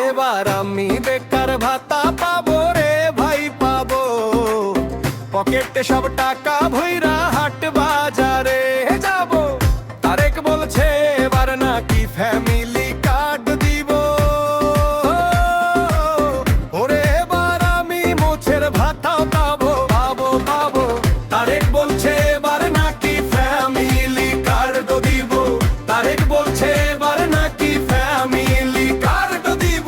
এবার আমি বেকার ভাতা পাবো রে ভাই পাবো, পকেটে সব টাকা ভইরা হাট বাজারে যাব। তারেক বলছে এবার নাকি ফ্যামিলি কার্ড দিব, ওরে এবার আমি মোছের ভাতাও পাবো পাবো পাবো। তারেক বলছে এবার নাকি ফ্যামিলি কার্ড দিব, তারেক বলছে এবার নাকি ফ্যামিলি কার্ড দিব।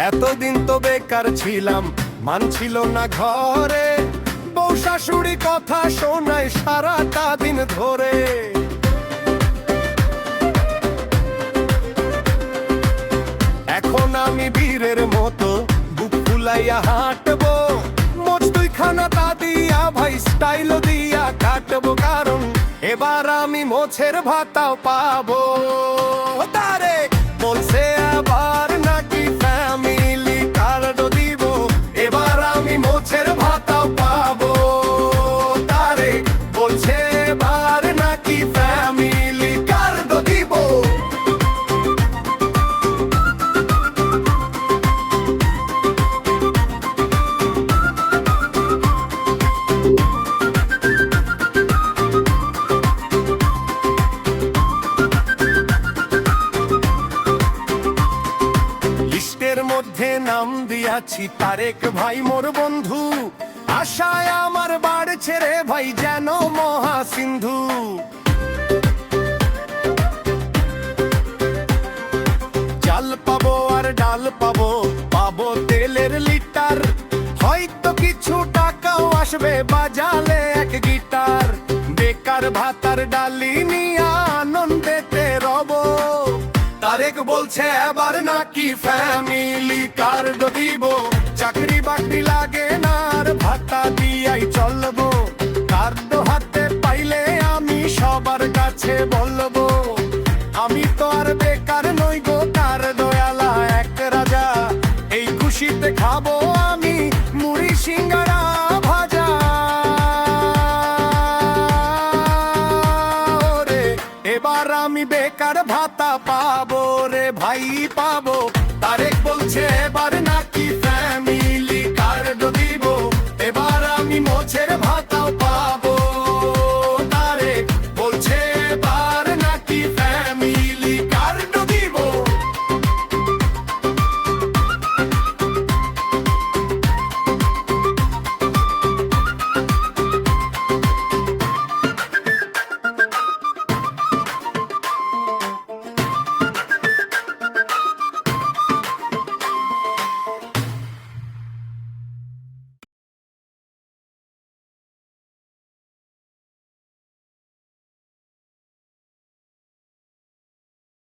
এতদিন তো বেকার ছিলাম, মানছিল না ঘরে, বউ শাশুড়ি কথা শোনায় সারাটা দিন ধরে। এখন আমি বীরের মতো বুক ফুলাইয়া হাঁটবো, মোচ দুই খানা তা দিয়া ভাই স্টাইল দিয়া কাটবো, কারণ এবার আমি মোছের ভাতাও পাবো। তারেক বলছে আবার নাকি ফ্যামিলি কার্ড দিব, এবার আমি মোছের ভাতাও পাবো। তারেক বলছে এবার নাকি ফ্যামিলি কার্ড দিব। লিস্টের মধ্যে নাম দিয়াছি তারেক ভাই মোর বন্ধু, আশায় আমার বাড়ছে রে ভাই যেন মহা সিন্ধু। চাল পাবো আর ডাল পাবো, পাবো তেলের লিটার, হয়তো কিছু টাকাও আসবে বাজালে এক গিটার। বেকার ভাতার ডালি নিয়া আনন্দেতে রব, তারেক বলছে এবার নাকি ফ্যামিলি কার্ড দিব, চাকরি বাকরি লাগে না আর ভাতা দিয়াই চলবো। কার্ড হাতে পাইলে আমি সবার কাছে বলবো, আমি তো আর বেকার নই গো, কার দয়ালা এক রাজা। এই খুশিতে খাবো আমি মুড়ি সিঙ্গারা ভাজা। রে এবার আমি বেকার ভাতা পাবো রে ভাই পাবো। তারেক বলছে এবার